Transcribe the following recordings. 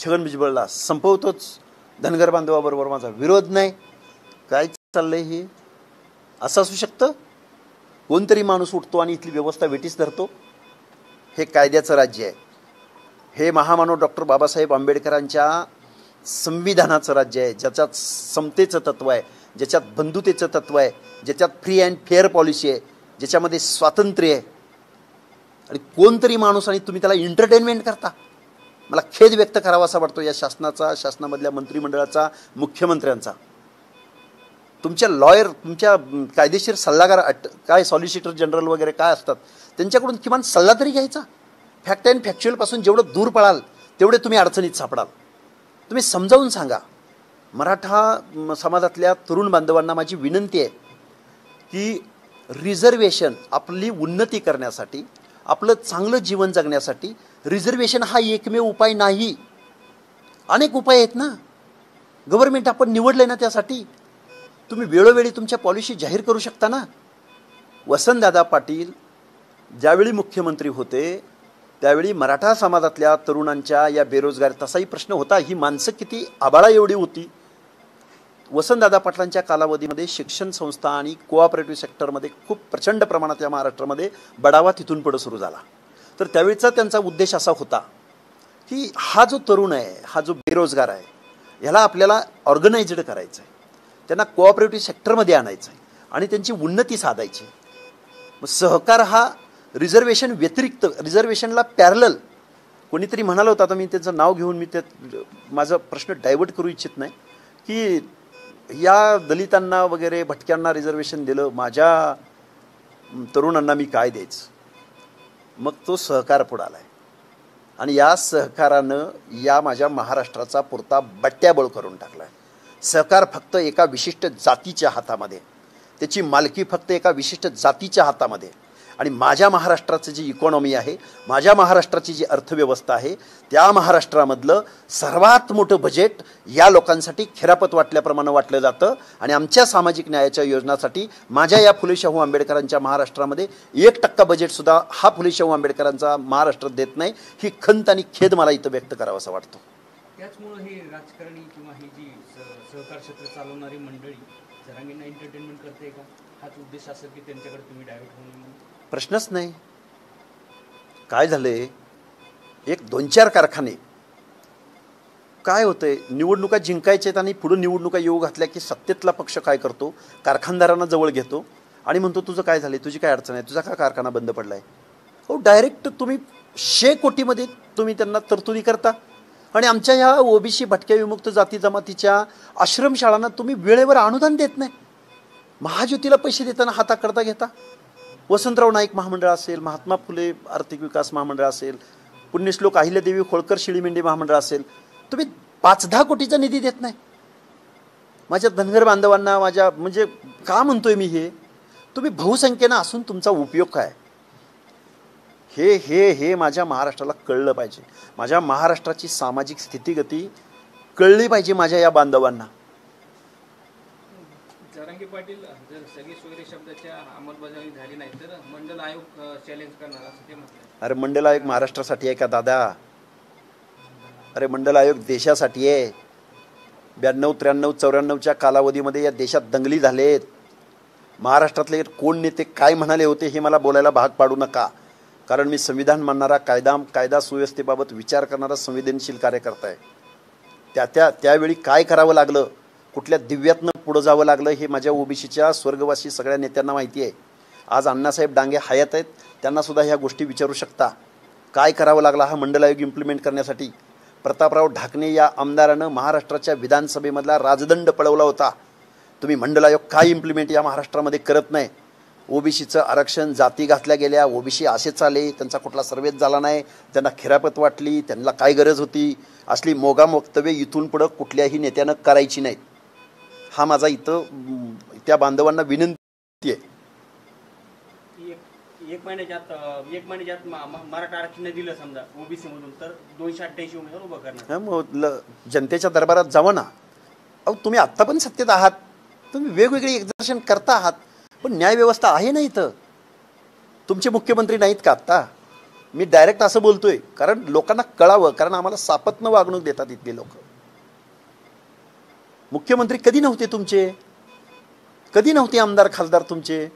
छगन भुजबळला संपवतोच, धनगर बांधवाबरोबर माझा विरोध नाही. काय चाललंय हे? असं असू शकतं? कोणतरी माणूस उठतो आणि इथली व्यवस्था वेटीस धरतो? हे कायद्याचं राज्य आहे. हे महामानव डॉक्टर बाबासाहेब आंबेडकरांच्या संविधानाचं राज्य आहे, ज्याच्यात समतेचं तत्व आहे, ज्याच्यात बंधुतेचं तत्व आहे, ज्याच्यात फ्री अँड फेअर पॉलिसी आहे, ज्याच्यामध्ये स्वातंत्र्य आहे. आणि कोणतरी माणूस आणि तुम्ही त्याला एंटरटेनमेंट करता. मला खेद व्यक्त करावा असा वाटतो या शासनाचा, शासनामधल्या मंत्रिमंडळाचा, मुख्यमंत्र्यांचा. तुमच्या लॉयर, तुमच्या कायदेशीर सल्लागार, काय सॉलिसिटर जनरल वगैरे काय असतात, त्यांच्याकडून किमान सल्ला तरी घ्यायचा. फॅक्ट अँड फॅक्च्युअलपासून जेवढं दूर पळाल तेवढे तुम्ही अडचणीत सापडाल. तुम्ही समजावून सांगा. मराठा समाजातल्या तरुण बांधवांना माझी विनंती आहे की रिझर्वेशन आपली उन्नती करण्यासाठी, आपलं चांगलं जीवन जगण्यासाठी रिझर्वेशन हा एकमेव उपाय नाही. अनेक उपाय आहेत ना. गव्हर्नमेंट आपण निवडले ना त्यासाठी. तुम्ही वेळोवेळी तुमच्या पॉलिसी जाहीर करू शकता ना. वसंतदादा पाटील ज्यावेळी मुख्यमंत्री होते त्यावेळी मराठा समाजातल्या तरुणांच्या या बेरोजगार, तसाही प्रश्न होता. ही माणसं किती आबाळा एवढी होती. वसंतदादा पाटलांच्या कालावधीमध्ये शिक्षण संस्था आणि कोऑपरेटिव्ह सेक्टरमध्ये खूप प्रचंड प्रमाणात या महाराष्ट्रामध्ये बढावा तिथून पुढे सुरू झाला. तर त्यावेळीचा त्यांचा उद्देश असा होता की हा जो तरुण आहे, हा जो बेरोजगार आहे, ह्याला आपल्याला ऑर्गनायझड करायचं आहे, त्यांना कोऑपरेटिव्ह सेक्टरमध्ये आणायचं आहे आणि त्यांची उन्नती साधायची. मग सहकार हा रिझर्वेशन व्यतिरिक्त, रिझर्वेशनला पॅरलल, कोणीतरी म्हणालं होतं, आता मी त्याचं नाव घेऊन मी त्यात माझा प्रश्न डायव्हर्ट करू इच्छित नाही, की या दलितांना वगैरे भटक्यांना रिझर्वेशन दिलं, माझ्या तरुणांना मी काय द्यायचं. मग तो सहकार पुढे आलाय आणि या सहकारानं या माझ्या महाराष्ट्राचा पुरता बट्ट्याबोळ करून टाकलाय. सहकार फक्त एका विशिष्ट जातीच्या हातामध्ये, त्याची मालकी फक्त एका विशिष्ट जातीच्या हातामध्ये. आणि माझ्या महाराष्ट्राचं जी इकॉनॉमी आहे, माझ्या महाराष्ट्राची जी अर्थव्यवस्था आहे, त्या महाराष्ट्रामधलं सर्वात मोठं बजेट या लोकांसाठी खिरापत वाटल्याप्रमाणे वाटलं जातं. आणि आमच्या सामाजिक न्यायाच्या योजनासाठी माझ्या या फुले शाहू आंबेडकरांच्या महाराष्ट्रामध्ये 1% बजेटसुद्धा हा फुले शाहू आंबेडकरांचा महाराष्ट्र देत नाही. ही खंत आणि खेद मला इथं व्यक्त करावा असं वाटतो. त्याचमुळे हे राजकारणी किंवा ही जी सहकार क्षेत्र चालवणारी मंडळी जरांगींना एंटरटेनमेंट करते का? हाच उद्देश असेल की त्यांच्याकडे तुम्ही डायव्हर्ट होऊ नये? प्रश्नच नाही. काय झालंय, एक 2-4 कारखाने, काय होतंय, निवडणुका जिंकायच्या आणि पुढे निवडणुका येऊ घातल्या की सत्तेतला पक्ष काय करतो, कारखानदारांना जवळ घेतो आणि म्हणतो तुझं काय झालंय, तुझी काय अडचण आहे, तुझा का कारखाना बंद पडलाय. हो, डायरेक्ट तुम्ही 100 कोटीमध्ये तुम्ही त्यांना तरतुदी करता. आणि आमच्या ह्या ओबीसी भटक्या विमुक्त जाती जमातीच्या आश्रमशाळांना तुम्ही वेळेवर अनुदान देत नाही. महाज्योतीला पैसे देताना हाताकरता घेता. वसंतराव नाईक महामंडळ असेल, महात्मा फुले आर्थिक विकास महामंडळ असेल, पुण्यश्लोक अहिल्यादेवी होळकर शिळीमेंढी महामंडळ असेल, तुम्ही 5-10 कोटीचा निधी देत नाही. माझ्या धनगर बांधवांना, माझ्या म्हणजे का म्हणतोय मी हे, तुम्ही बहुसंख्येनं असून तुमचा उपयोग काय, हे हे हे माझ्या महाराष्ट्राला कळलं पाहिजे. माझ्या महाराष्ट्राची सामाजिक स्थितीगती कळली पाहिजे माझ्या या बांधवांना. जरांगे पाटील जर सगळी सोयरे शब्दाच्या अंमलबजावणी झाली नाही तर मंडल आयोग चॅलेंज करणार असं ते म्हटलं. अरे मंडल आयोग महाराष्ट्रासाठी आहे का दादा? अरे मंडल आयोग देशासाठी आहे. 92, 93, 94च्या कालावधीमध्ये या देशात दंगली झालेत. महाराष्ट्रातले कोण नेते काय म्हणाले होते हे मला बोलायला भाग पाडू नका, कारण मी संविधान मानणारा, कायदा सुव्यवस्थेबाबत विचार करणारा संवेदनशील कार्यकर्ता आहे. त्यावेळी काय करावं लागलं, कुठल्या दिव्यातनं पुढं जावं लागलं हे माझ्या ओबीसीच्या स्वर्गवासी सगळ्या नेत्यांना माहिती आहे. आज अण्णासाहेब डांगे हयात आहेत, त्यांनासुद्धा ह्या गोष्टी विचारू शकता. काय करावं लागला हा मंडल आयोग इम्प्लिमेंट करण्यासाठी. प्रतापराव ढाकणे या आमदारानं महाराष्ट्राच्या विधानसभेमधला राजदंड पळवला होता. तुम्ही मंडल आयोग काय इम्प्लिमेंट या महाराष्ट्रामध्ये करत नाही. ओबीसीचं आरक्षण, जाती घातल्या गेल्या, ओबीसी असेच आले, त्यांचा कुठला सर्वेच झाला नाही, त्यांना खिरापत वाटली, त्यांना काय गरज होती, असली मोगाम वक्तव्य इथून पुढं कुठल्याही नेत्यानं करायची नाहीत. हा माझा इथं त्या बांधवांना विनंती आहे. एक महिन्याच्यात मराठा आरक्षण दिलं समजा ओबीसी मधून तर 288 उमेदवार उभं करणार. मग जनतेच्या दरबारात जावं ना. अहो तुम्ही आत्ता पण सत्तेत आहात, तुम्ही वेगवेगळे एक्झर्शन करता आहात, पण न्याय व्यवस्था आहे ना इथं. तुमचे मुख्यमंत्री नाहीत का आत्ता? मी डायरेक्ट असं बोलतोय कारण लोकांना कळावं, कारण आम्हाला सापत्न वागणूक देतात इथले लोक. मुख्यमंत्री कधी नव्हते तुमचे, कधी नव्हते आमदार खासदार तुमचे.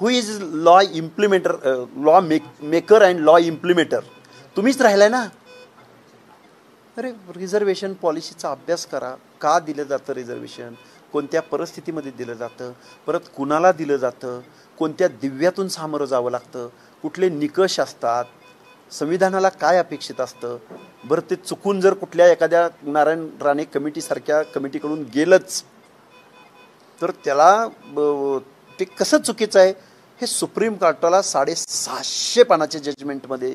Who is law implementer, law maker and law implementer तुम्हीच राहिलाय ना. अरे रिझर्वेशन पॉलिसीचा अभ्यास करा. का दिलं जातं रिझर्वेशन, कोणत्या परिस्थितीमध्ये दिलं जातं, परत कुणाला दिलं जातं, कोणत्या दिव्यातून सामोरं जावं लागतं, कुठले निकष असतात, संविधानाला काय अपेक्षित असतं. बरं ते चुकून जर कुठल्या एखाद्या नारायण राणे कमिटीसारख्या कमिटीकडून गेलंच तर त्याला ते कसं चुकीचं आहे हे सुप्रीम कोर्टाला 650 पानाच्या जजमेंटमध्ये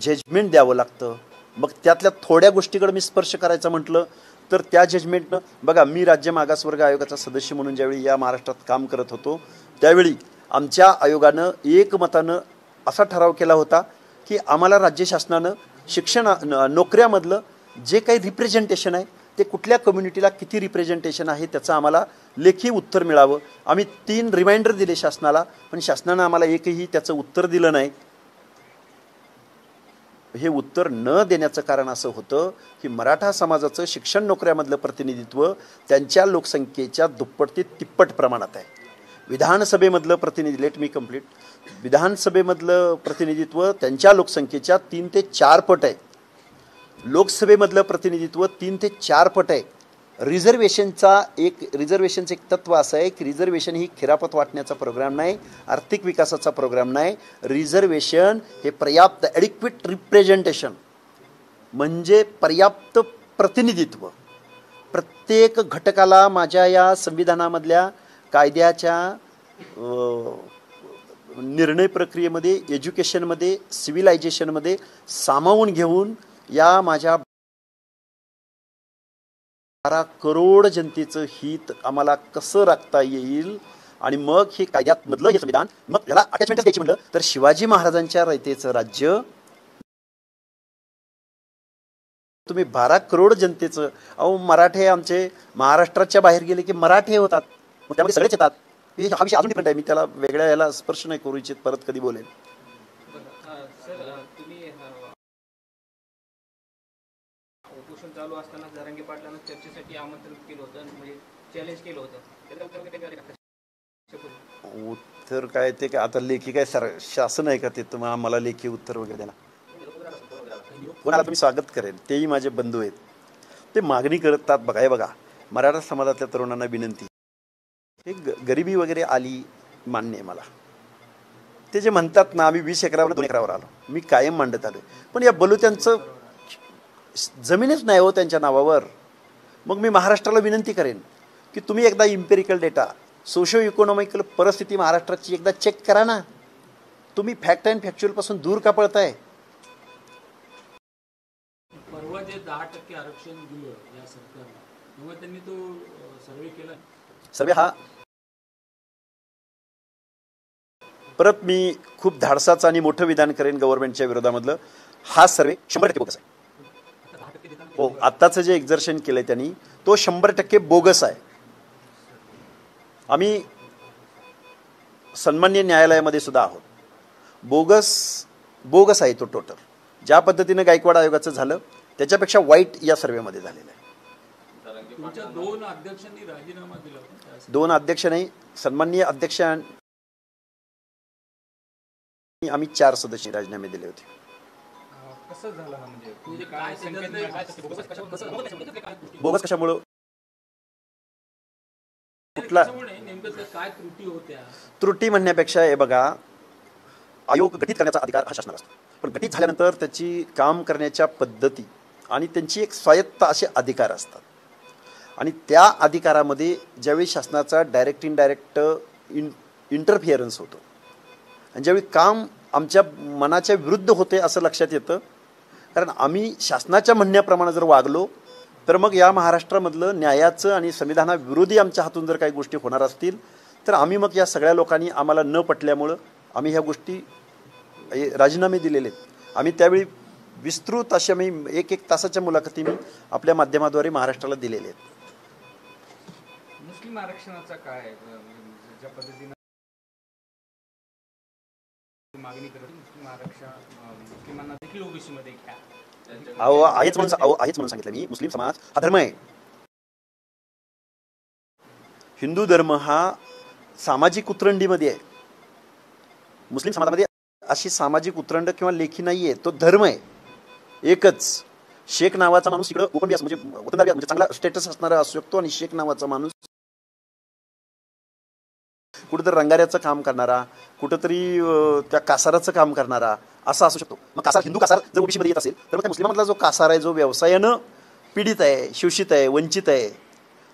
जजमेंट द्यावं लागतं. मग त्यातल्या थोड्या गोष्टीकडे मी स्पर्श करायचं म्हटलं तर त्या जजमेंटनं बघा, मी राज्य मागासवर्ग आयोगाचा सदस्य म्हणून ज्यावेळी या महाराष्ट्रात काम करत होतो त्यावेळी आमच्या आयोगानं एकमतानं असा ठराव केला होता की आम्हाला राज्य शासनानं शिक्षण नोकऱ्यामधलं जे काही रिप्रेझेंटेशन आहे ते कुठल्या कम्युनिटीला किती रिप्रेझेंटेशन आहे त्याचं आम्हाला लेखी उत्तर मिळावं. आम्ही 3 रिमाइंडर दिले शासनाला, पण शासनानं आम्हाला एकही त्याचं उत्तर दिलं नाही. हे उत्तर न देण्याचं कारण असं होतं की मराठा समाजाचं शिक्षण नोकऱ्यामधलं प्रतिनिधित्व त्यांच्या लोकसंख्येच्या दुप्पट ते तिप्पट प्रमाणात आहे. विधानसभेमधलं प्रतिनिधी, लेट मी कंप्लीट, विधानसभेमधलं प्रतिनिधित्व त्यांच्या लोकसंख्येच्या 3 ते 4 पट आहे. लोकसभेमधलं प्रतिनिधित्व 3 ते 4 पट आहे. रिझर्वेशनचं एक तत्व असं आहे की रिझर्वेशन ही खिरापत वाटण्याचा प्रोग्राम नाही, आर्थिक विकासाचा प्रोग्राम नाही. रिझर्वेशन हे पर्याप्त ॲडिक्विट रिप्रेझेंटेशन म्हणजे पर्याप्त प्रतिनिधित्व. प्रत्येक घटकाला माझ्या या संविधानामधल्या कायद्याच्या निर्णय प्रक्रियेमध्ये, एज्युकेशनमध्ये, सिव्हिलायझेशनमध्ये सामावून घेऊन या माझ्या 12 करोड जनतेचं हित आम्हाला कसं राखता येईल आणि मग हे कायद्यात मधलं हे संविधान, मग त्याला अटॅचमेंटच द्यायची म्हणलं तर शिवाजी महाराजांच्या रयतेचं राज्य तुम्ही 12 करोड जनतेचं, अहो मराठे आमचे महाराष्ट्राच्या बाहेर गेले की मराठे होतात, मग त्यामध्ये सगळेच येतात. हा विषय अजून डिफरंट आहे, मी त्याला वेगळ्या याला स्पर्श नाही करू इच्छित, परत कधी बोलेल. उपोषण चालू असताना जरांगे पाटलांना चर्चेसाठी आमंत्रित केलं होतं, म्हणजे चॅलेंज केलं होतं. उत्तर काय ते काय आता लेखी काय शासन आहे का ते तुम्हाला आम्हाला लेखी उत्तर वगैरे द्यायला? कोणाला तुम्ही स्वागत करेल, तेही माझे बंधू आहेत, ते मागणी करतात. बघा हे बघा, मराठा समाजातल्या तरुणांना विनंती, हे गरिबी वगैरे आली मान्य आहे मला. ते जे म्हणतात ना आम्ही 20 एकरावर 2 एकरावर आलो, मी कायम मांडत आलो, पण या बलुत्यांचं जमीनच नाही हो त्यांच्या नावावर. मग मी महाराष्ट्राला विनंती करेन की तुम्ही एकदा इम्पेरिकल डेटा, सोशो इकॉनॉमिकल परिस्थिती महाराष्ट्राची एकदा चेक करा ना. तुम्ही फॅक्ट अँड फॅक्च्युअलपासून दूर का पळताय? परवा जे 10% आरक्षण दिलं या सरकारने, तेव्हा त्यांनी तो सर्वे केला. सर्वे हा परत मी खूप धाडसाचं आणि मोठं विधान करेन गव्हर्नमेंटच्या विरोधामधलं. हा सर्वे 100% बोगस आहे. हो, आत्ताचं जे एक्झर्शन केलंय त्यांनी तो 100% बोगस आहे. आम्ही सन्माननीय न्यायालयामध्ये सुद्धा आहोत. बोगस आहे तो टोटल. ज्या पद्धतीनं गायकवाड आयोगाचं झालं त्याच्यापेक्षा वाईट या सर्वेमध्ये झालेलं आहे. तुमच्या 2 अध्यक्षांनी राजीनामा दिला. 2 अध्यक्ष नाही, सन्माननीय अध्यक्ष आम्ही 4 सदस्य राजीनामे दिले होते. कसं झालं म्हणजे काय बोगस कशामुळं, कुठला नेमकं काय त्रुटी होत्या? त्रुटी म्हणण्यापेक्षा हे बघा, आयोग गठीत करण्याचा अधिकार हा शासनाला असतो, पण गठीत झाल्यानंतर त्याची काम करण्याच्या पद्धती आणि त्यांची एक स्वायत्त असे अधिकार असतात. आणि त्या अधिकारामध्ये ज्यावेळी शासनाचा डायरेक्ट इनडायरेक्ट इंटरफिअरन्स होतो आणि ज्यावेळी काम आमच्या मनाच्या विरुद्ध होते असं लक्षात येतं. कारण आम्ही शासनाच्या म्हणण्याप्रमाणे जर वागलो तर मग या महाराष्ट्रामधलं न्यायाचं आणि संविधानाविरोधी आमच्या हातून जर काही गोष्टी होणार असतील तर आम्ही मग या सगळ्या लोकांनी आम्हाला न पटल्यामुळं आम्ही ह्या गोष्टी राजीनामे दिलेले आहेत. आम्ही त्यावेळी विस्तृत अशा मी 1-1 तासाच्या मुलाखती मी आपल्या माध्यमाद्वारे महाराष्ट्राला दिलेल्या आहेत. मुस्लिम आरक्षणाचा काय ज्या पद्धतीनं मागणी करत मुस्लिमांना देखील ओबीसी मध्ये घ्या. आहेच म्हणून सांगितलं मी. मुस्लिम समाज हा धर्म आहे. हिंदू धर्म हा सामाजिक उतरंडीमध्ये आहे. मुस्लिम समाजामध्ये अशी सामाजिक उतरंड किंवा लेखी नाहीये. तो धर्म आहे एकच. शेख नावाचा माणूस इकडं ओपन म्हणजे वतनदार म्हणजे चांगला स्टेटस असणारा असू शकतो, आणि शेख नावाचा माणूस कुठेतरी रंगाऱ्याचं काम करणारा, कुठंतरी त्या कासाराचं काम करणारा असा असू शकतो. मग कासार, हिंदू कासार जर ओबीसी मध्ये येत असेल तर मग त्या मुस्लिमांमधला जो कासार आहे, जो व्यवसायानं पीडित आहे, शोषित आहे, वंचित आहे,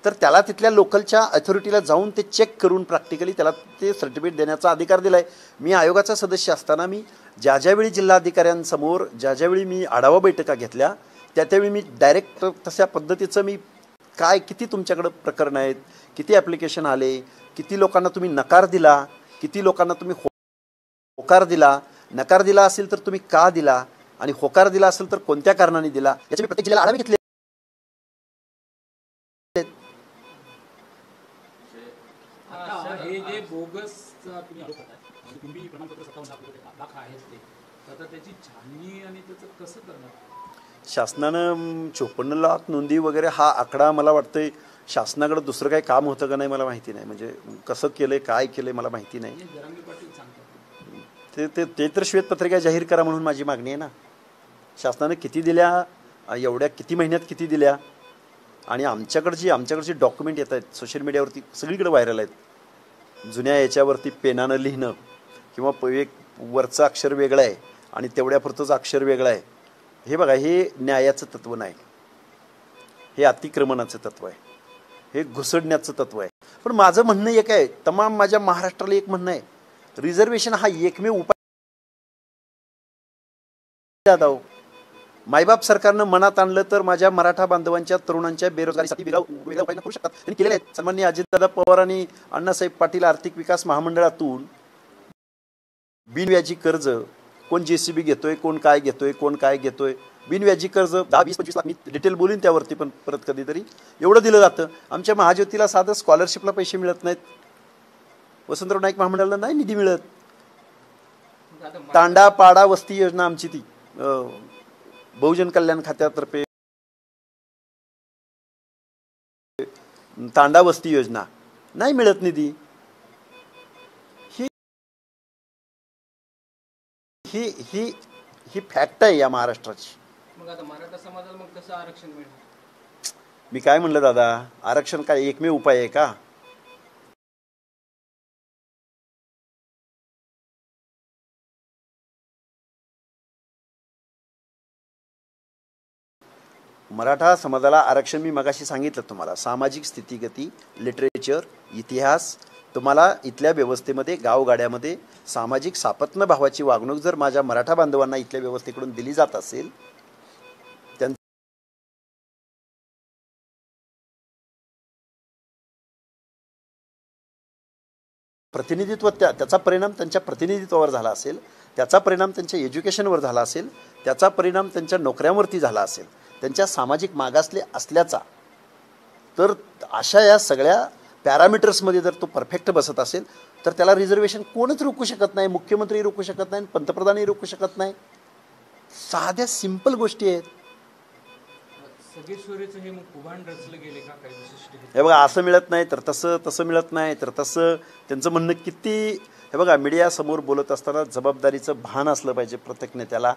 तर त्याला तिथल्या लोकलच्या अथॉरिटीला जाऊन ते चेक करून प्रॅक्टिकली त्याला ते सर्टिफिकेट देण्याचा अधिकार दिला आहे. मी आयोगाचा सदस्य असताना मी ज्यावेळी जिल्हाधिकाऱ्यांसमोर ज्यावेळी मी आढावा बैठका घेतल्या, त्यावेळी मी डायरेक्ट तशा पद्धतीचं मी काय किती तुमच्याकडं प्रकरणं आहेत, किती ॲप्लिकेशन आले, किती लोकांना तुम्ही नकार दिला, किती लोकांना तुम्ही होकार दिला, नकार दिला असेल तर तुम्ही का दिला, आणि होकार दिला असेल तर कोणत्या कारणाने दिला, याचे मी प्रत्येक जिल्ह्याला आढावे घेतले. हे जे बोगसचा तुम्ही आरोप करताय, कुणबी प्रमाणपत्र 57 लाख आहेत ते, आता त्याची छाननी आणि त्याचं कसं करणार? शासनानं 54 लाख नोंदी वगैरे हा आकडा मला वाटतंय शासनाकडे दुसरं काही काम होतं का नाही मला माहिती नाही. म्हणजे कसं केलंय, काय केलंय मला माहिती नाही. जरांगे पाटील सांगतात ते तर श्वेतपत्रिका जाहीर करा म्हणून माझी मागणी आहे ना. शासनानं किती दिल्या, एवढ्या किती महिन्यात किती दिल्या, आणि आमच्याकडची डॉक्युमेंट येत आहेत सोशल मीडियावरती सगळीकडे व्हायरल आहेत. जुन्या याच्यावरती पेनानं लिहिणं किंवा एक वरचं अक्षर वेगळं आहे आणि तेवढ्यापुरतंच अक्षर वेगळं आहे. हे बघा, हे न्यायाचं तत्व नाही, हे अतिक्रमणाचं तत्व आहे, हे घुसडण्याचं तत्व आहे. पण माझं म्हणणं एक आहे, तमाम माझ्या महाराष्ट्राला एक म्हणणं आहे, रिझर्वेशन हा एकमेव उपाय. मायबाप सरकारनं मनात आणलं तर माझ्या मराठा बांधवांच्या तरुणांच्या बेरोजगारीसाठी वेगळा उपाय करू शकतात. त्यांनी केलेले आहेत. सन्माननीय अजितदादा पवार आणि अण्णासाहेब पाटील आर्थिक विकास महामंडळातून बिनव्याजी कर्ज, कोण JCB घेतोय, कोण काय घेतोय, बिनव्याजी कर्ज 10-20-25 लाख, मी डिटेल बोलीन त्यावरती पण परत कधीतरी, एवढं दिलं जातं. आमच्या महाज्योतीला साधं स्कॉलरशिपला पैसे मिळत नाहीत. वसंतराव नाईक महामंडळाला नाही निधी मिळत. तांडा पाडा वस्ती योजना आमची ती बहुजन कल्याण खात्यातर्फे तांडा वस्ती योजना नाही मिळत निधी. ही फॅक्ट आहे या महाराष्ट्राची. मग आता मराठा समाजाला मग कसं आरक्षण मिळेल? मी काय म्हणलं दादा, आरक्षण काय एकमेव उपाय आहे का? मराठा समाजाला आरक्षण मी मगाशी सांगितलं तुम्हाला, सामाजिक स्थितीगती, लिटरेचर, इतिहास, तुम्हाला इथल्या व्यवस्थेमध्ये गावगाड्यामध्ये सामाजिक सापत्न भावाची वागणूक जर माझ्या मराठा बांधवांना इथल्या व्यवस्थेकडून दिली जात असेल, प्रतिनिधित्व त्याचा परिणाम त्यांच्या प्रतिनिधित्वावर झाला असेल, त्याचा परिणाम त्यांच्या एज्युकेशनवर झाला असेल, त्याचा परिणाम त्यांच्या नोकऱ्यांवरती झाला असेल, त्यांच्या सामाजिक मागासले असल्याचा, तर अशा या सगळ्या पॅरामीटर्समध्ये जर तो परफेक्ट बसत असेल तर त्याला रिझर्वेशन कोणच रोखू शकत नाही. मुख्यमंत्री रोखू शकत नाही, पंतप्रधानही रोखू शकत नाही. साध्या सिंपल गोष्टी आहेत. हे मग कुभांड रचलं गेले का काही विशिष्ट? हे बघा, असं मिळत नाही तर तसं मिळत नाही तर तसं. त्यांचं म्हणणं किती, हे बघा, मीडियासमोर बोलत असताना जबाबदारीचं भान असलं पाहिजे प्रत्येक नेत्याला.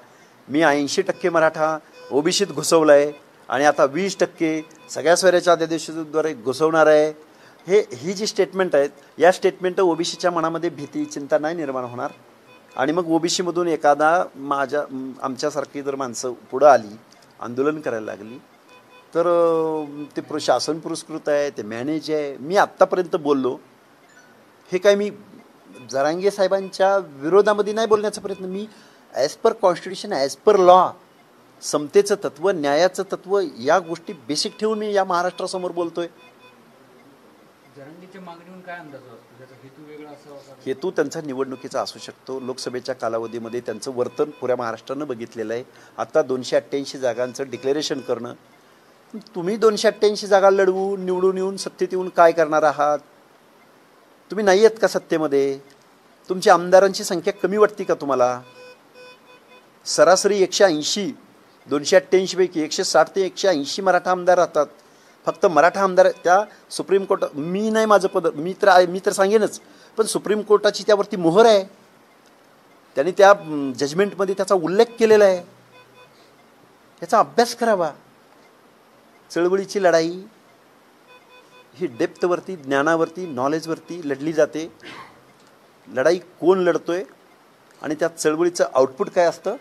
मी 80% मराठा ओबीसीत घुसवलं आहे आणि आता 20% सगळ्या स्वैराच्या अध्यादेशाद्वारे घुसवणार आहे. ही जी स्टेटमेंट आहेत, या स्टेटमेंट ओबीसीच्या मनामध्ये भीती, चिंता नाही निर्माण होणार. आणि मग ओबीसीमधून एखादा आमच्यासारखी जर माणसं पुढं आली, आंदोलन करायला लागली, तर ते शासन पुरस्कृत आहे, ते मॅनेज आहे. मी आत्तापर्यंत बोललो, हे काय मी जरांगे साहेबांच्या विरोधामध्ये नाही बोलण्याचा प्रयत्न. मी as per constitution, as per law, समतेचं तत्व, न्यायाचं तत्व, या गोष्टी बेसिक ठेवून मी या महाराष्ट्रासमोर बोलतोय. जरांगेच्या मागणीहून काय अंदाज असतो? त्याचा हेतू वेगळा असावा? हेतू त्यांचा निवडणुकीचा असू शकतो. लोकसभेच्या कालावधीमध्ये त्यांचं वर्तन पुऱ्या महाराष्ट्रानं बघितलेलं आहे. आता 288 जागांचं डिक्लेरेशन करणं, तुम्ही 288 जागा लढवून निवडून येऊन सत्तेत येऊन काय करणार आहात? तुम्ही नाही आहेत का सत्तेमध्ये? तुमच्या आमदारांची संख्या कमी वाटते का तुम्हाला? सरासरी 180, 288 पैकी 160 ते 180 मराठा आमदार राहतात. फक्त मराठा आमदार त्या सुप्रीम कोर्ट, मी नाही माझं पद, मी तर सांगेनच, पण सुप्रीम कोर्टाची त्यावरती मोहर आहे. त्यांनी त्या जजमेंटमध्ये त्याचा उल्लेख केलेला आहे. याचा अभ्यास करावा. चळवळीची लढाई ही डेप्थवरती, ज्ञानावरती, नॉलेजवरती लढली जाते. लढाई कोण लढतोय आणि त्या चळवळीचं आउटपुट काय असतं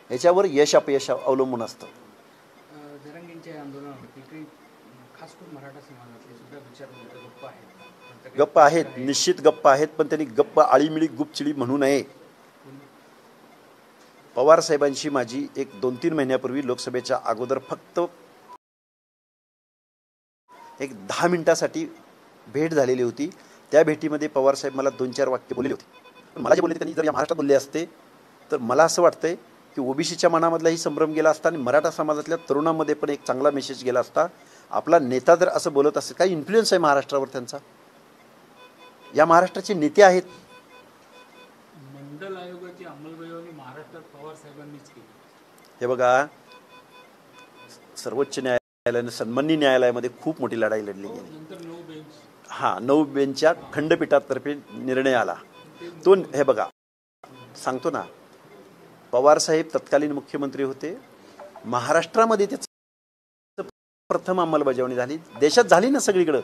याच्यावर यश अपयश अवलंबून असतं. जरांगेंच्या आंदोलनावरती काही खास करून मराठा समाजातले सुद्धा विचार गप्प आहेत. गप्प आहेत, निश्चित गप्प आहेत, पण त्यांनी गप्प आळीमिळी गुपचिडी म्हणू नये. पवार साहेबांशी माझी एक 2-3 महिन्यापूर्वी लोकसभेच्या अगोदर फक्त एक 10 मिनिटासाठी भेट झालेली होती. त्या भेटीमध्ये पवार साहेब मला 2-4 वाक्य बोलले होते. मला जे बोलले त्यांनी जर या महाराष्ट्रात बोलले असते तर मला असं वाटतंय की ओबीसीच्या मनामधलाही संभ्रम गेला असता आणि मराठा समाजातल्या तरुणांमध्ये पण एक चांगला मेसेज गेला असता. आपला नेता जर असं बोलत असेल, काही इन्फ्लुएन्स आहे महाराष्ट्रावर त्यांचा. या महाराष्ट्राचे नेते आहेत. मंडल आयोगाची अंमलबजावणी महाराष्ट्रात पवार साहेबांनीच केली. हे बघा, सर्वोच्च न्यायालयाने सन्माननीय न्यायालयामध्ये खूप मोठी लढाई लढली गेली. नंतर 9 बेंच, 9 बेंचच्या खंडपीठातर्फे निर्णय आला. तो हे बघा सांगतो ना, पवार साहेब तत्कालीन मुख्यमंत्री होते. महाराष्ट्रामध्ये त्याचं प्रथम अंमलबजावणी झाली. देशात झाली ना सगळीकडं,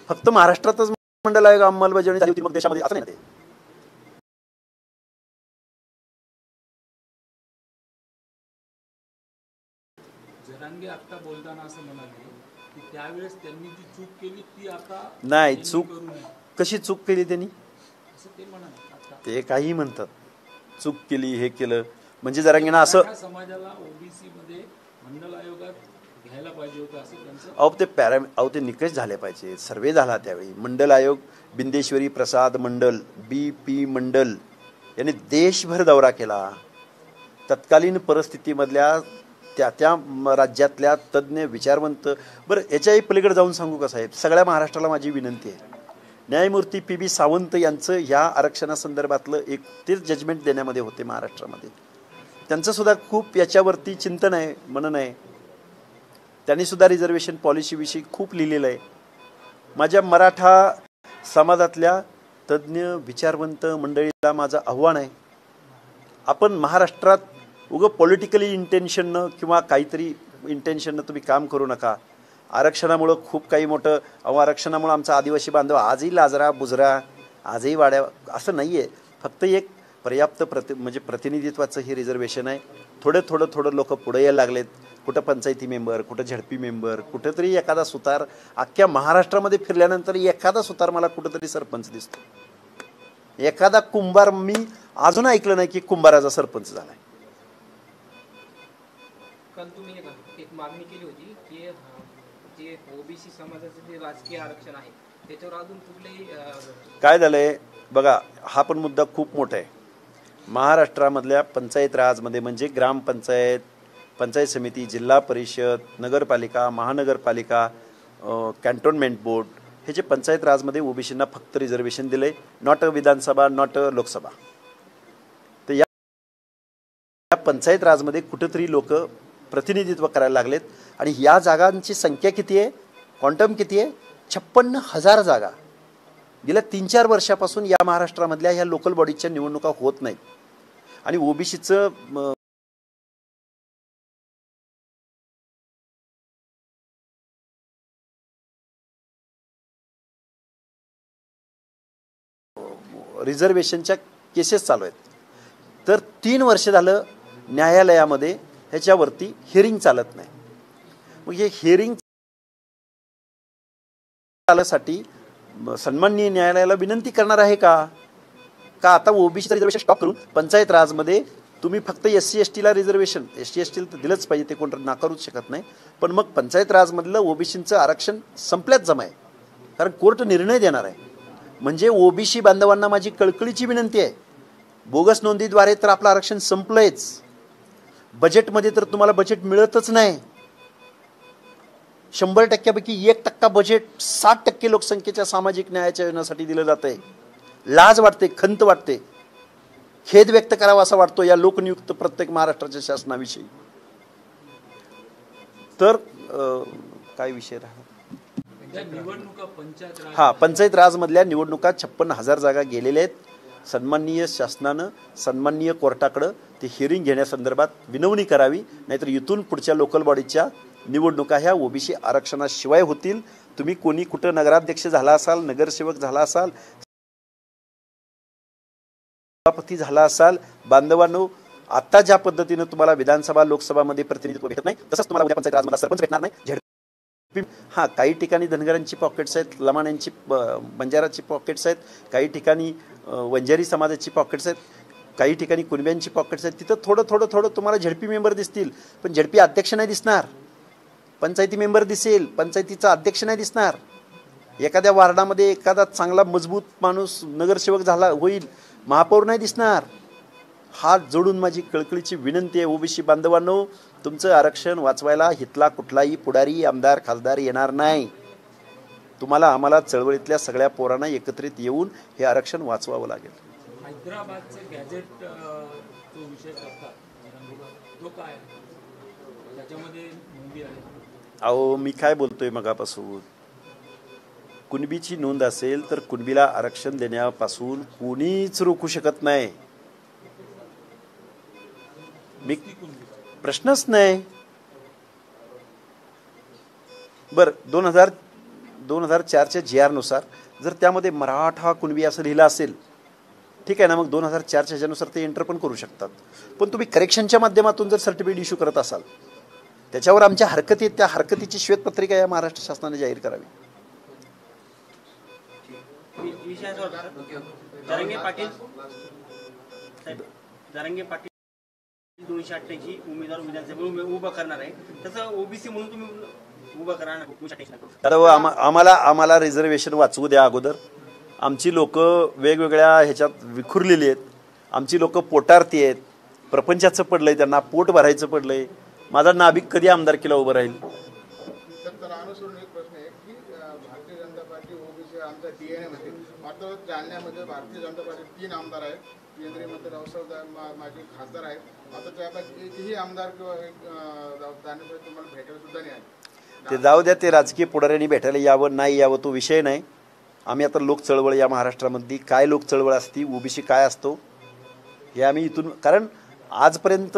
फक्त महाराष्ट्रातच मंडल आयोग अंमलबजावणी झाली होती, मग देशामध्ये असं नाही. जरांगे आता बोलताना असं म्हणाले की त्यावेळेस त्यांनी जी चूक केली ती आता नाही. चूक कशी चूक केली त्यांनी? असं ते म्हणाले. ते काही म्हणतात चूक केली, हे केलं म्हणजे जरांगेंना असं समाजाला ओबीसी मध्ये मंडल आयोगात घ्यायला पाहिजे होतं असं त्यांचं. ते निकष झाले पाहिजे. सर्वे झाला त्यावेळी. मंडल आयोग बिंदेश्वरी प्रसाद मंडल, BP मंडल यांनी देशभर दौरा केला. तत्कालीन परिस्थितीमधल्या त्या राज्यातल्या तज्ज्ञ विचारवंत. बरं, याच्याही पलीकडे जाऊन सांगू का साहेब, सगळ्या महाराष्ट्राला माझी विनंती आहे, न्यायमूर्ती PB सावंत यांचं ह्या आरक्षणासंदर्भातलं एक तेच जजमेंट देण्यामध्ये होते महाराष्ट्रामध्ये. त्यांचं सुद्धा खूप याच्यावरती चिंतन आहे, मनन आहे. त्यांनी सुद्धा रिझर्वेशन पॉलिसीविषयी खूप लिहिलेलं आहे. माझ्या मराठा समाजातल्या तज्ज्ञ विचारवंत मंडळीला माझं आव्हान आहे, आपण महाराष्ट्रात पॉलिटिकली इंटेन्शननं किंवा काहीतरी इंटेन्शननं तुम्ही काम करू नका. आरक्षणामुळं खूप काही मोठं आरक्षणामुळं आमचा आदिवासी बांधव आजही लाजरा बुजरा, आजही वाड्या, असं नाही आहे. फक्त एक पर्याप्त म्हणजे प्रतिनिधित्वाचं हे रिझर्वेशन आहे. थोडं लोक पुढे यायला लागलेत. कुठं पंचायती मेंबर, कुठं झडपी मेंबर, कुठंतरी एखादा सुतार. अख्ख्या महाराष्ट्रामध्ये फिरल्यानंतर एखादा सुतार मला कुठंतरी सरपंच दिसतो. एखादा कुंभार मी अजून ऐकलं नाही की कुंभाराचा सरपंच झालाय. काल तुम्ही एक मागणी केली होती की जे ओबीसी समाजाचं जे राजकीय आरक्षण आहे त्याच्यावर अजून कुठलेही काय झालंय बघा, हा पण मुद्दा खूप मोठा आहे. महाराष्ट्रामधल्या पंचायत राजमध्ये म्हणजे ग्रामपंचायत, पंचायत समिती, जिल्हा परिषद, नगरपालिका, महानगरपालिका, कॅन्टोन्मेंट बोर्ड, हे जे पंचायत राजमध्ये ओबीसींना फक्त रिझर्वेशन दिले. Not Vidhan Sabha, not Lok Sabha. तर या पंचायत राजमध्ये कुठेतरी लोक प्रतिनिधित्व करायला लागलेत. आणि या जागांची संख्या किती आहे, क्वांटम किती आहे? 56,000 जागा. गेल्या 3-4 वर्षापासून या महाराष्ट्रामधल्या ह्या लोकल बॉडीच्या निवडणुका होत नाहीत. आणि ओबीसीचं रिझर्वेशनच्या केसेस चालू आहेत. तर 3 वर्ष झालं न्यायालयामध्ये ह्याच्यावरती हिअरिंग चालत नाही. मग हे हिअरिंग चालण्यासाठी सन्माननीय न्यायालयाला विनंती करणार आहे का आता ओबीसीचं रिझर्वेशन स्टॉप करून पंचायत राजमध्ये तुम्ही फक्त SC ST ला रिझर्वेशन, SC ST तर दिलंच पाहिजे, ते कोण नाकारूच शकत नाही. पण मग पंचायत राजमधलं ओबीसीचं आरक्षण संपल्याच जमा आहे, कारण कोर्ट निर्णय देणार आहे. म्हणजे ओबीसी बांधवांना माझी कळकळीची विनंती आहे, बोगस नोंदीद्वारे तर आपलं आरक्षण संपलंयच. बजेटमध्ये तर तुम्हाला बजेट मिळतच नाही. 100% 1% बजेट 60% लोकसंख्येच्या सामाजिक न्यायाच्या योजनेसाठी दिलं जातंय. लाज वाटते, खंत वाटते. खेद व्यक्त करावा असा वाटतो या लोकनियुक्त प्रत्येक महाराष्ट्राच्या शासनाविषयी. तर काय विषय राहिला? त्या निवडणुका पंचायत राज हां, पंचायत राजमधल्या निवडणुका 56,000 जागा गेलेल्या आहेत. सन्माननीय शासनानं सन्माननीय कोर्टाकडं ते हिअरिंग घेण्यासंदर्भात विनवणी करावी, नाहीतर इथून पुढच्या लोकल बॉडीच्या निवडणुका ह्या ओबीसी आरक्षणाशिवाय होतील. तुम्ही कोणी कुठं नगराध्यक्ष झाला असाल, नगरसेवक झाला असाल, सभापती झाला असाल, बांधवांनो, आता ज्या पद्धतीनं तुम्हाला विधानसभा लोकसभामध्ये प्रतिनिधित्व भेटत नाही, तसंच तुम्हाला उद्या पंचायत राजमध्ये सरपंच भेटणार नाही. हां, काही ठिकाणी धनगरांची पॉकेट्स आहेत, लमाण्यांची बंजाराची पॉकेट्स आहेत, काही ठिकाणी वंजारी समाजाची पॉकेट्स आहेत, काही ठिकाणी कुणब्यांची पॉकेट्स आहेत. तिथं थोडं तुम्हाला झेडपी मेंबर दिसतील, पण झेडपी अध्यक्ष नाही दिसणार. पंचायती मेंबर दिसेल, पंचायतीचा अध्यक्ष नाही दिसणार. एखाद्या वार्डामध्ये एखादा चांगला मजबूत माणूस नगरसेवक झाला होईल, महापौर नाही दिसणार. हात जोडून माझी कळकळीची विनंती आहे ओबीसी बांधवांनो, तुमचं आरक्षण वाचवायला हितला कुठलाही पुढारी, आमदार, खासदार येणार नाही. तुम्हाला आम्हाला चळवळीतल्या सगळ्या पोरांना एकत्रित येऊन हे आरक्षण वाचवावं लागेल. हैदराबादचं गॅजेट जो विषय करतात तो काय त्याच्यामध्ये नोंदी आहे? अहो, मी काय बोलतोय मगापासून, कुणबीची नोंद असेल तर कुणबीला आरक्षण देण्यापासून कोणीच रोखू शकत नाही. मी प्रश्नच नाही. बर, 2004च्या GR नुसार जर त्यामध्ये मराठा कुणबी असं लिहिलं असेल, ठीक आहे ना, मग 2004च्या ह्याच्यानुसार ते एंटर पण करू शकतात. पण तुम्ही करेक्शनच्या माध्यमातून जर सर्टिफिकेट इश्यू करत असाल, त्याच्यावर आमच्या हरकती आहेत, त्या हरकतीची श्वेतपत्रिका या महाराष्ट्र शासनाने जाहीर करावी. जरांगे पाटील 288 उमेदवार विधानसभेवर उभं करणार आहे, तसं ओबीसी म्हणून तुम्ही उभं करणार नाही? आम्हाला रिझर्वेशन वाचवू द्या अगोदर. आमची लोक वेगवेगळ्या ह्याच्यात विखुरलेली आहेत. आमची लोक पोटार्थी आहेत, प्रपंचाचं पडलंय, त्यांना पोट भरायचं पडलंय. माझा नाभिक कधी आमदारकीला उभं राहील? तर अनुसरून एक प्रश्न आहे की भारतीय जनता पार्टी ओबीसी आमच्या DNA मध्ये, मात्र जालन्यामध्ये भारतीय जनता पार्टी 3 आमदार आहेत, केंद्रीय मंत्री रावसाहेब माजी खासदार आहेत. आता त्यापैकी एकही आमदार किंवा जालन्यामध्ये तुम्हाला भेटायला सुद्धा नाही आले. ते जाऊ द्या, ते राजकीय पुढाऱ्यांनी भेटायला यावं नाही यावं तो विषय नाही. आम्ही आता लोक चळवळ या महाराष्ट्रामध्ये काय लोक चळवळ असती, ओबीसी काय असतो हे आम्ही इथून, कारण आजपर्यंत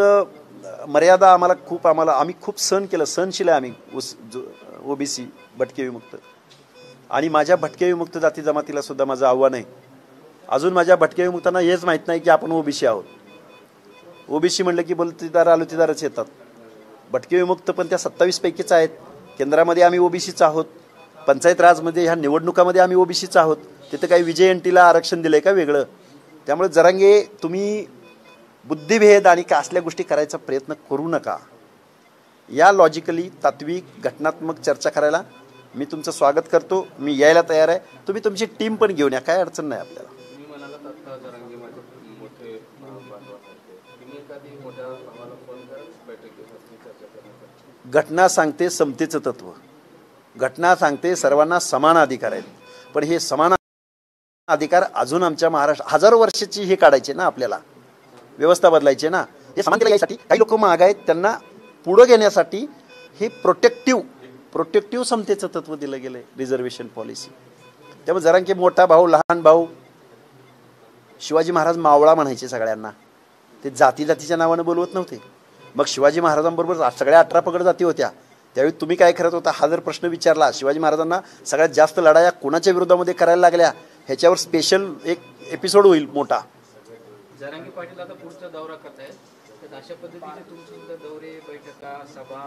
मर्यादा आम्ही खूप सहन केलं, सहनशील आहे आम्ही ओबीसी भटके विमुक्त. आणि माझ्या भटके विमुक्त जाती जमातीला सुद्धा माझं आव्हान आहे. अजून माझ्या भटके विमुक्तांना हेच माहीत नाही की आपण ओबीसी आहोत. ओबीसी म्हणलं की बोलतीदार आलोतीदारच येतात. भटके विमुक्त पण त्या 27 पैकीच आहेत. केंद्रामध्ये आम्ही ओबीसीच आहोत, पंचायत राजमध्ये ह्या निवडणुकामध्ये आम्ही ओबीसीच आहोत. तिथं काही विजय एनटीला आरक्षण दिलंय का वेगळं? त्यामुळे जरांगे, तुम्ही बुद्धिभेद आणि का असल्या गोष्टी करायचा प्रयत्न करू नका. या लॉजिकली तात्विक घटनात्मक चर्चा करायला मी तुमचं स्वागत करतो. मी यायला तयार आहे. तुम्ही तुमची टीम पण घेऊन या, काय अडचण नाही आपल्याला. घटना सांगते समतेचं तत्व, घटना सांगते सर्वांना समान अधिकार आहेत. पण हे समान अधिकार अजून आमच्या महाराष्ट्र 1000 वर्षाची हे काढायचे ना, आपल्याला व्यवस्था बदलायची ना. हे समान केलं यासाठी काही लोक माग आहेत, त्यांना पुढं घेण्यासाठी हे प्रोटेक्टिव्ह समतेचं तत्व दिलं गेलंय, रिझर्वेशन पॉलिसी. त्यामुळे जरांगे मोठा भाऊ, लहान भाऊ, शिवाजी महाराज मावळा म्हणायचे सगळ्यांना. ते जातीच्या नावानं बोलवत नव्हते. मग शिवाजी महाराजांबरोबर सगळ्या 18 पगड जाती होत्या. त्यावेळी तुम्ही काय करत होता हा जर प्रश्न विचारला, शिवाजी महाराजांना सगळ्यात जास्त लढाया कोणाच्या विरोधामध्ये करायला लागल्या ह्याच्यावर स्पेशल एक एपिसोड होईल मोठा. जरांगे पाटील आता पुढचा दौरा करतायत, तर अशा पद्धतीचे तुमचे दौरे, बैठका, सभा